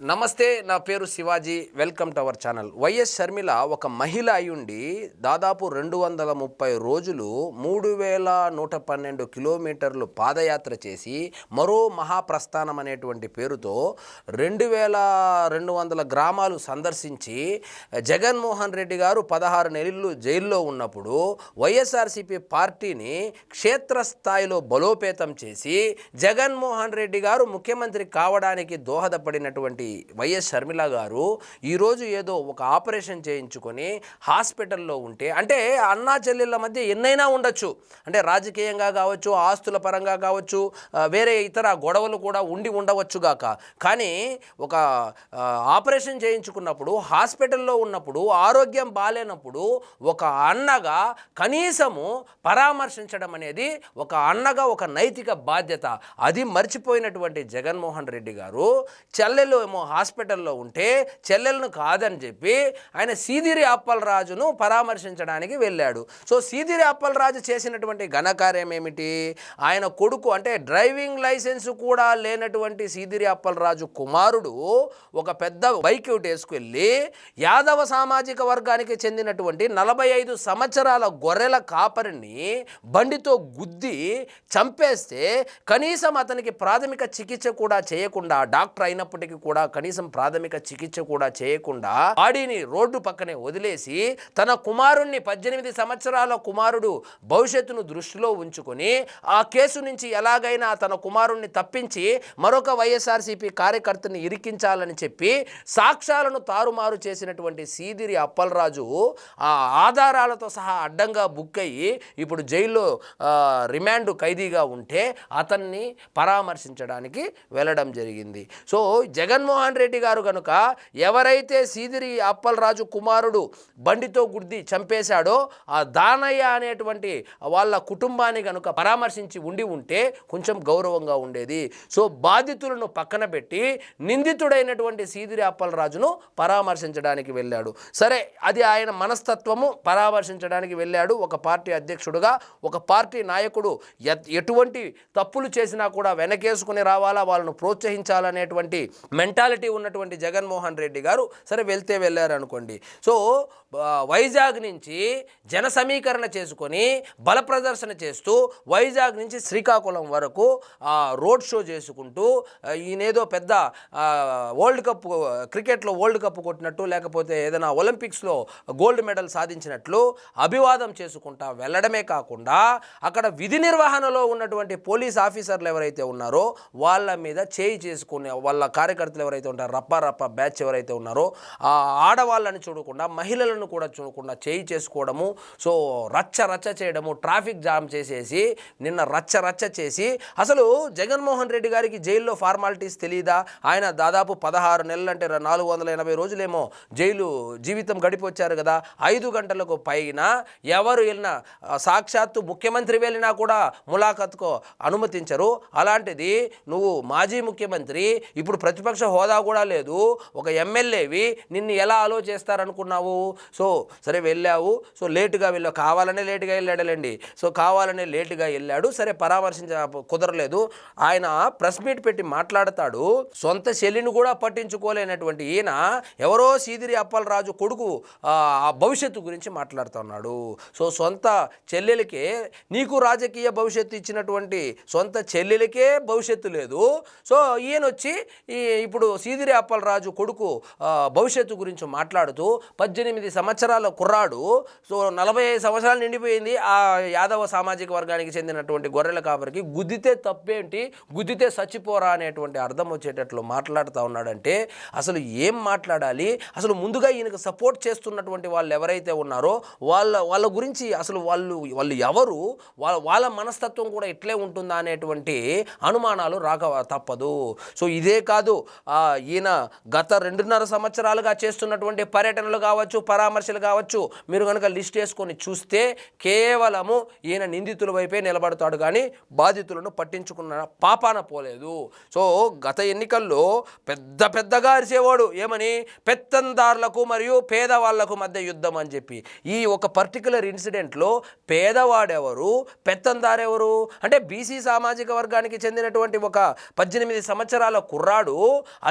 నమస్తే, నా పేరు Shivaji. Welcome to our channel. YS Sharmila ఒక మహిళ అయ్యుండి దాదాపు 230 రోజులు 3112 కిలోమీటర్లు పాదయాత్ర చేసి మరో మహాప్రస్థానం అనేటువంటి పేరుతో 2200 గ్రామాలు సందర్శించి జగన్మోహన్ రెడ్డి గారు 16 నెలలు జైల్లో ఉన్నప్పుడు వైఎస్ఆర్సీపీ పార్టీని క్షేత్రస్థాయిలో బలోపేతం చేసి జగన్మోహన్ రెడ్డి గారు ముఖ్యమంత్రి కావడానికి దోహదపడినటువంటి వైఎస్ షర్మిల గారు ఈరోజు ఏదో ఒక ఆపరేషన్ చేయించుకొని హాస్పిటల్లో ఉంటే, అంటే అన్నా చెల్లెళ్ళ మధ్య ఎన్నైనా ఉండొచ్చు, అంటే రాజకీయంగా కావచ్చు, ఆస్తుల పరంగా కావచ్చు, వేరే ఇతర గొడవలు కూడా ఉండవచ్చు గాక, కానీ ఒక ఆపరేషన్ చేయించుకున్నప్పుడు హాస్పిటల్లో ఉన్నప్పుడు ఆరోగ్యం బాలేనప్పుడు ఒక అన్నగా కనీసము పరామర్శించడం అనేది ఒక అన్నగా ఒక నైతిక బాధ్యత. అది మర్చిపోయినటువంటి జగన్మోహన్ రెడ్డి గారు చెల్లెలు హాస్పిటల్లో ఉంటే చెల్లెలను కాదని చెప్పి ఆయన సీదిరి అప్పలరాజును పరామర్శించడానికి వెళ్ళాడు. సో సీదిరి అప్పలరాజు చేసినటువంటి ఘనకార్యం ఏమిటి? ఆయన కొడుకు, అంటే డ్రైవింగ్ లైసెన్స్ కూడా లేనటువంటి సీదిరి అప్పలరాజు కుమారుడు ఒక పెద్ద బైక్ వేసుకెళ్ళి యాదవ సామాజిక వర్గానికి చెందినటువంటి 45 సంవత్సరాల గొర్రెల కాపరిని బండితో గుద్ది చంపేస్తే కనీసం అతనికి ప్రాథమిక చికిత్స కూడా చేయకుండా, డాక్టర్ అయినప్పటికీ కూడా కనీసం ప్రాథమిక చికిత్స కూడా చేయకుండా బాడీని రోడ్డు పక్కనే వదిలేసి తన కుమారుణ్ణి 18 సంవత్సరాల కుమారుడు భవిష్యత్తును దృష్టిలో ఉంచుకొని ఆ కేసు నుంచి ఎలాగైనా తన కుమారుణ్ణి తప్పించి మరొక వైఎస్ఆర్సీపీ కార్యకర్తని ఇరికించాలని చెప్పి సాక్ష్యాలను తారుమారు చేసినటువంటి సీదిరి అప్పలరాజు ఆ ఆధారాలతో సహా అడ్డంగా బుక్ అయ్యి ఇప్పుడు జైల్లో రిమాండ్ ఖైదీగా ఉంటే అతన్ని పరామర్శించడానికి వెళ్ళడం జరిగింది. సో జగన్మోహన్ రెడ్డి గారు కనుక ఎవరైతే సీదిరి అప్పలరాజు కుమారుడు బండితో గుద్ది చంపేశాడో ఆ దానయ్య అనేటువంటి వాళ్ళ కుటుంబాన్ని కనుక పరామర్శించి ఉంటే కొంచెం గౌరవంగా ఉండేది. సో బాధితులను పక్కన పెట్టి నిందితుడైనటువంటి సీదిరి అప్పలరాజును పరామర్శించడానికి వెళ్ళాడు. సరే, అది ఆయన మనస్తత్వము, పరామర్శించడానికి వెళ్ళాడు. ఒక పార్టీ అధ్యక్షుడుగా, ఒక పార్టీ నాయకుడు ఎటువంటి తప్పులు చేసినా కూడా వెనకేసుకుని రావాలా, వాళ్ళను ప్రోత్సహించాలనేటువంటి మెంటాలిటీ ఉన్నటువంటి జగన్మోహన్ రెడ్డి గారు సరే వెళ్తే వెళ్ళారనుకోండి. సో వైజాగ్ నుంచి జన సమీకరణ చేసుకొని బల ప్రదర్శన చేస్తూ వైజాగ్ నుంచి శ్రీకాకుళం వరకు రోడ్ షో చేసుకుంటూ ఈయనేదో పెద్ద వరల్డ్ కప్, క్రికెట్లో వరల్డ్ కప్ కొట్టినట్టు, లేకపోతే ఏదైనా ఒలింపిక్స్లో గోల్డ్ మెడల్ సాధించినట్లు అభివాదం చేసుకుంటా వెళ్ళడమే కాకుండా అక్కడ విధి నిర్వహణలో ఉన్నటువంటి పోలీస్ ఆఫీసర్లు ఎవరైతే ఉన్నారో వాళ్ళ మీద చేయి చేసుకునే వాళ్ళ కార్యకర్తలు ఎవరైతే ఉంటారో, రప్ప బ్యాచ్ ఎవరైతే ఉన్నారో ఆ ఆడవాళ్ళని చూడకుండా, మహిళలను కూడా చూడకుండా చేయి చేసుకోవడము, సో రచ్చ చేయడము, ట్రాఫిక్ జామ్ చేసేసి నిన్న రచ్చ చేసి, అసలు జగన్మోహన్ రెడ్డి గారికి జైల్లో ఫార్మాలిటీస్ తెలియదా? ఆయన దాదాపు 16 నెలలు అంటే 480 రోజులేమో జైలు జీవితం గడిపి వచ్చారు కదా. 5 గంటలకు పైన ఎవరు వెళ్ళినా, సాక్షాత్తు ముఖ్యమంత్రి వెళ్ళినా కూడా ములాఖత్కు అనుమతించరు. అలాంటిది నువ్వు మాజీ ముఖ్యమంత్రి, ఇప్పుడు ప్రతిపక్ష హోదా కూడా లేదు, ఒక ఎమ్మెల్యేవి, నిన్ను ఎలా అలో చేస్తారనుకున్నావు? సో సరే వెళ్ళావు, సో లేటుగా వెళ్ళావు, కావాలనే లేటుగా వెళ్ళాడులేండి. సో కావాలనే లేటుగా వెళ్ళాడు, సరే కుదరలేదు. ఆయన ప్రెస్ మీట్ పెట్టి మాట్లాడతాడు, సొంత చెల్లిని కూడా పట్టించుకోలేనటువంటి ఈయన ఎవరో సీదిరి అప్పలరాజు కొడుకు భవిష్యత్తు గురించి మాట్లాడుతున్నాడు. సో సొంత చెల్లెలకే, నీకు రాజకీయ భవిష్యత్తు ఇచ్చినటువంటి సొంత చెల్లెలకే భవిష్యత్తు లేదు. సో ఈయన వచ్చి ఇప్పుడు సీదిరి అప్పలరాజు కొడుకు భవిష్యత్తు గురించి మాట్లాడుతూ 18 సంవత్సరాల కుర్రాడు, సో 45 సంవత్సరాలు నిండిపోయింది ఆ యాదవ సామాజిక వర్గానికి చెందినటువంటి గొర్రెల కాపరికి, గుద్దితే తప్పేంటి, గుద్దితే చచ్చిపోరా అనేటువంటి అర్థం వచ్చేటట్లు మాట్లాడుతూ ఉన్నాడంటే అసలు ఏం మాట్లాడాలి? అసలు ముందుగా ఈయనకు సపోర్ట్ చేస్తున్నటువంటి వాళ్ళు ఎవరైతే ఉన్నారో వాళ్ళ గురించి అసలు వాళ్ళు ఎవరు, వాళ్ళ మనస్తత్వం కూడా ఇట్లే ఉంటుందా అనేటువంటి అనుమానాలు రాక తప్పదు. సో ఇదే కాదు, ఈయన గత 2.5 సంవత్సరాలుగా చేస్తున్నటువంటి పర్యటనలు కావచ్చు, పరామర్శలు కావచ్చు, మీరు కనుక లిస్ట్ వేసుకొని చూస్తే కేవలము ఈయన నిందితుల వైపే నిలబడతాడు కానీ బాధితులను పట్టించుకున్న పాపాన పోలేదు. సో గత ఎన్నికల్లో పెద్దగా అరిచేవాడు, ఏమని, పెత్తందారులకు మరియు పేదవాళ్లకు మధ్య యుద్ధం అని చెప్పి. ఈ ఒక పర్టికులర్ ఇన్సిడెంట్లో పేదవాడెవరు, పెత్తందారెవరు అంటే బీసీ సామాజిక వర్గానికి చెందినటువంటి ఒక 18 సంవత్సరాల కుర్రాడు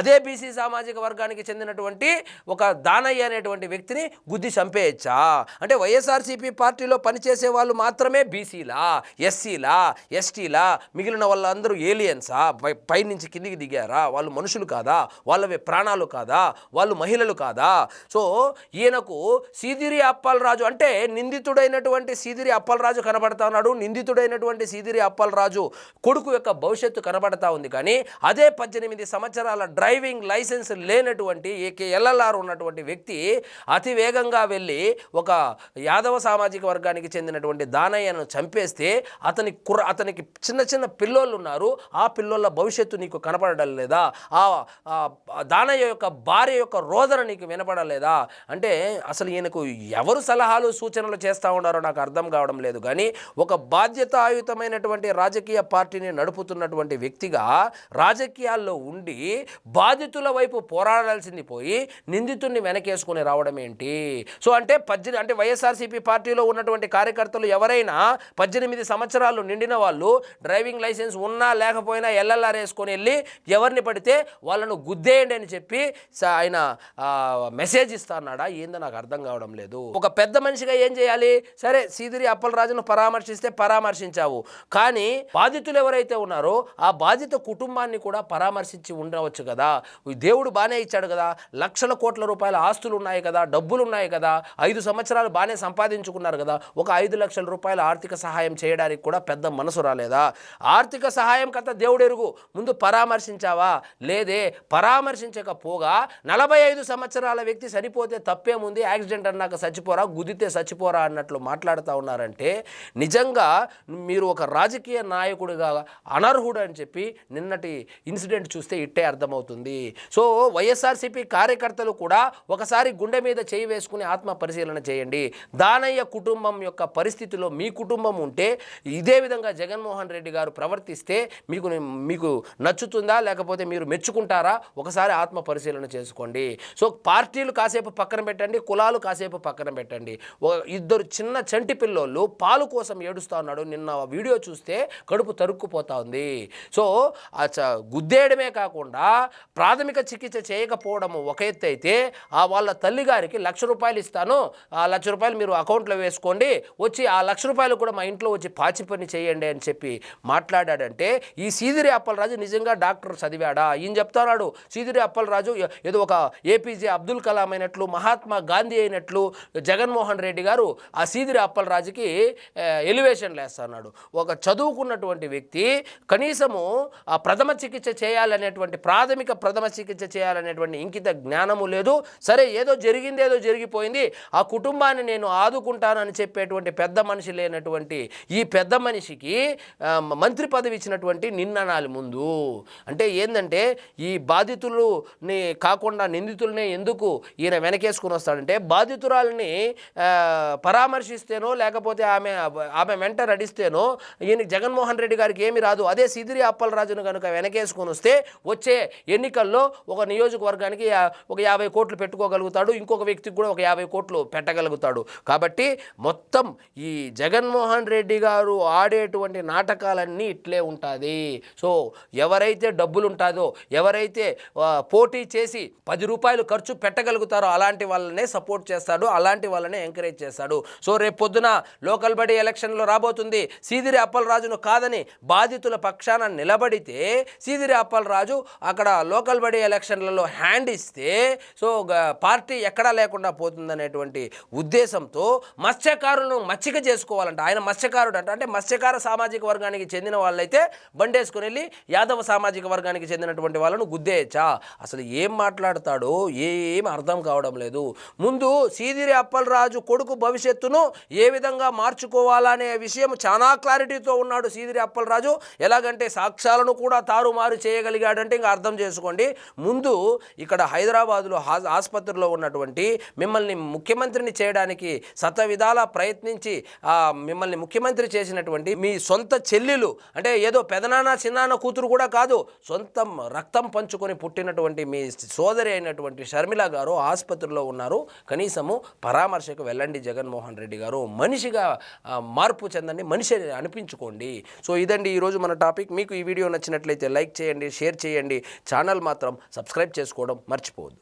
అదే బీసీ సామాజిక వర్గానికి చెందినటువంటి ఒక దానయ్య అనేటువంటి వ్యక్తిని గుద్ది చంపేయచ్చా? అంటే వైఎస్ఆర్సీపీ పార్టీలో పనిచేసే వాళ్ళు మాత్రమే బీసీలా, ఎస్సీలా, ఎస్టీలా, మిగిలిన వాళ్ళందరూ ఏలియన్సా? పైనుంచి కిందికి దిగారా? వాళ్ళు మనుషులు కాదా? వాళ్ళవి ప్రాణాలు కాదా? వాళ్ళు మహిళలు కాదా? సో ఈయనకు సీదిరి అప్పలరాజు అంటే నిందితుడైనటువంటి సీదిరి అప్పలరాజు కనబడతా ఉన్నాడు. నిందితుడైనటువంటి సీదిరి అప్పలరాజు కొడుకు యొక్క భవిష్యత్తు కనబడతా ఉంది. కానీ అదే 18 సంవత్సరాల డ్రైవింగ్ లైసెన్స్ లేనటువంటి ఏకేఎల్ఎల్ఆర్ ఉన్నటువంటి వ్యక్తి అతి వేగంగా వెళ్ళి ఒక యాదవ సామాజిక వర్గానికి చెందినటువంటి దానయ్యను చంపేస్తే అతనికి చిన్న చిన్న పిల్లోళ్ళు ఉన్నారు. ఆ పిల్లోళ్ళ భవిష్యత్తు నీకు కనపడడం లేదా? ఆ దానయ్య యొక్క భార్య యొక్క రోదన నీకు వినపడలేదా? అంటే అసలు ఈయనకు ఎవరు సలహాలు సూచనలు చేస్తూ ఉన్నారో నాకు అర్థం కావడం లేదు. కానీ ఒక బాధ్యతాయుతమైనటువంటి రాజకీయ పార్టీని నడుపుతున్నటువంటి వ్యక్తిగా రాజకీయాల్లో ఉండి బాధితుల వైపు పోరాడాల్సింది పోయి నిందితుడిని వెనకేసుకుని రావడం ఏంటి? సో అంటే వైఎస్ఆర్సీపీ పార్టీలో ఉన్నటువంటి కార్యకర్తలు ఎవరైనా 18 సంవత్సరాలు నిండిన వాళ్ళు డ్రైవింగ్ లైసెన్స్ ఉన్నా లేకపోయినా ఎల్ఎల్ఆర్ వేసుకొని వెళ్ళి ఎవరిని పడితే వాళ్ళను గుద్దేయండి అని చెప్పి ఆయన మెసేజ్ ఇస్తాన్నాడా? ఏందో నాకు అర్థం కావడం లేదు. ఒక పెద్ద మనిషిగా ఏం చేయాలి? సరే, సీదిరి అప్పలరాజును పరామర్శిస్తే పరామర్శించావు, కానీ బాధితులు ఎవరైతే ఉన్నారో ఆ బాధిత కుటుంబాన్ని కూడా పరామర్శించి ఉండవచ్చు కదా. దేవుడు బాగానే ఇచ్చాడు కదా, లక్షల కోట్ల రూపాయల ఆస్తులు ఉన్నాయి కదా, డబ్బులు ఉన్నాయి కదా, 5 సంవత్సరాలు బాగానే సంపాదించుకున్నారు కదా, ఒక 5 లక్షల రూపాయల ఆర్థిక సహాయం చేయడానికి కూడా పెద్ద మనసు రాలేదా? ఆర్థిక సహాయం కథ దేవుడు ఎరుగు, ముందు పరామర్శించావా? లేదే. పరామర్శించకపోగా 45 సంవత్సరాల వ్యక్తి చనిపోతే తప్పేముంది, యాక్సిడెంట్ అన్నాక చచ్చిపోరా, గుద్దితే చచ్చిపోరా అన్నట్లు మాట్లాడుతూ ఉన్నారంటే నిజంగా మీరు ఒక రాజకీయ నాయకుడిగా అనర్హుడు అని చెప్పి నిన్నటి ఇన్సిడెంట్ చూస్తే ఇట్టే అర్థమవుతుంది. సో వైఎస్ఆర్సీపీ కార్యకర్తలు కూడా ఒకసారి గుండె మీద చేయి వేసుకుని ఆత్మ పరిశీలన చేయండి. దానయ్య కుటుంబం యొక్క పరిస్థితిలో మీ కుటుంబం ఉంటే ఇదే విధంగా జగన్మోహన్ రెడ్డి గారు ప్రవర్తిస్తే మీకు నచ్చుతుందా, లేకపోతే మీరు మెచ్చుకుంటారా? ఒకసారి ఆత్మ పరిశీలన చేసుకోండి. సో పార్టీలు కాసేపు పక్కన పెట్టండి, కులాలు కాసేపు పక్కన పెట్టండి. ఇద్దరు చిన్న చంటి పిల్లోళ్ళు పాలు కోసం ఏడుస్తూ ఉన్నాడు. నిన్న వీడియో చూస్తే కడుపు తరుక్కుపోతా ఉంది. సో గుద్దేయడమే కాకుండా ప్రాథమిక చికిత్స చేయకపోవడం ఒక ఎత్తు అయితే, వాళ్ళ తల్లిగారికి ₹1,00,000 ఇస్తాను, ఆ ₹1,00,000 మీరు అకౌంట్లో వేసుకోండి, వచ్చి ఆ ₹1,00,000 కూడా మా ఇంట్లో వచ్చి పాచి పని చేయండి అని చెప్పి మాట్లాడాడంటే ఈ సీదిరి అప్పలరాజు నిజంగా డాక్టర్ చదివాడా? ఈయన చెప్తున్నాడు సీదిరి అప్పలరాజు ఏదో ఒక ఏపీజే అబ్దుల్ కలాం అయినట్లు, మహాత్మా గాంధీ అయినట్లు జగన్మోహన్ రెడ్డి గారు ఆ సీదిరి అప్పలరాజుకి ఎలివేషన్ లేస్తున్నాడు. ఒక చదువుకున్నటువంటి వ్యక్తి కనీసము ఆ ప్రథమ చికిత్స చేయాలనేటువంటి ప్రథమ చికిత్స చేయాలనేటువంటి ఇంకిత జ్ఞానము లేదు. సరే, ఏదో జరిగింది, ఏదో జరిగిపోయింది, ఆ కుటుంబాన్ని నేను ఆదుకుంటానని చెప్పేటువంటి పెద్ద మనిషి లేనటువంటి ఈ పెద్ద మనిషికి మంత్రి పదవి ఇచ్చినటువంటి నిన్ననాలి ముందు. అంటే ఏంటంటే ఈ బాధితులని కాకుండా నిందితుల్ని ఎందుకు ఈయన వెనకేసుకుని వస్తాడంటే, బాధితురాలని పరామర్శిస్తేనో లేకపోతే ఆమె వెంట నడిస్తేనో ఈయన జగన్మోహన్ రెడ్డి గారికి ఏమి రాదు. అదే సీదిరి అప్పలరాజును కనుక వెనకేసుకొని వస్తే వచ్చే ఎన్నికల్లో ఒక నియోజకవర్గానికి ఒక 50 కోట్లు పెట్టుకోగలుగుతాడు, ఇంకొక వ్యక్తికి కూడా ఒక 50 కోట్లు పెట్టగలుగుతాడు. కాబట్టి మొత్తం ఈ జగన్మోహన్ రెడ్డి గారు ఆడేటువంటి నాటకాలన్నీ ఇట్లే ఉంటుంది. సో ఎవరైతే డబ్బులు ఉంటుందో, ఎవరైతే పోటీ చేసి ₹10 ఖర్చు పెట్టగలుగుతారో అలాంటి వాళ్ళనే సపోర్ట్ చేస్తాడు, అలాంటి వాళ్ళనే ఎంకరేజ్ చేస్తాడు. సో రేపు పొద్దున లోకల్ బడి ఎలక్షన్లో రాబోతుంది. సీదిరి అప్పలరాజును కాదని బాధితుల పక్షాన నిలబడితే సీదిరి అప్పలరాజు అక్కడ లోకల్ బడి ఎలక్షన్లలో హ్యాండ్ ఇస్తే సో పార్టీ ఎక్కడా లేకుండా పోతుందనేటువంటి ఉద్దేశంతో మత్స్యకారులను మచ్చిక చేసుకోవాలంట. ఆయన మత్స్యకారుడు అంటే మత్స్యకార సామాజిక వర్గానికి చెందిన వాళ్ళైతే బండేసుకుని వెళ్ళి యాదవ సామాజిక వర్గానికి చెందినటువంటి వాళ్ళను గుద్దేయచ్చా? అసలు ఏం మాట్లాడతాడో ఏం అర్థం కావడం లేదు. ముందు సీదిరి అప్పలరాజు కొడుకు భవిష్యత్తును ఏ విధంగా మార్చుకోవాలనే విషయం చాలా క్లారిటీతో ఉన్నాడు సీదిరి అప్పలరాజు. ఎలాగంటే సాక్ష్యాలను కూడా తారుమారు చేయగలిగాడంటే ఇంకా అర్థం చేసుకోండి. ముందు ఇక్కడ హైదరాబాదులో ఆసుపత్రిలో ఉన్నటువంటి మిమ్మల్ని ముఖ్యమంత్రిని చేయడానికి శతవిధాలా ప్రయత్నించి మిమ్మల్ని ముఖ్యమంత్రి చేసినటువంటి మీ సొంత చెల్లెలు, అంటే ఏదో పెదనాన్న చిన్నాన్న కూతురు కూడా కాదు, సొంతం రక్తం పంచుకొని పుట్టినటువంటి మీ సోదరి అయినటువంటి షర్మిల గారు ఆసుపత్రిలో ఉన్నారు. కనీసము పరామర్శకు వెళ్ళండి జగన్మోహన్ రెడ్డి గారు, మనిషిగా మార్పు చెందండి, మనిషి అనిపించుకోండి. సో ఇదండి ఈరోజు మన టాపిక్. మీకు ఈ వీడియో నచ్చినట్లయితే లైక్ చేయండి, షేర్ చేయండి, ఛానల్ ఛానల్ మాత్రం సబ్స్క్రైబ్ చేసుకోవడం మర్చిపోవద్దు.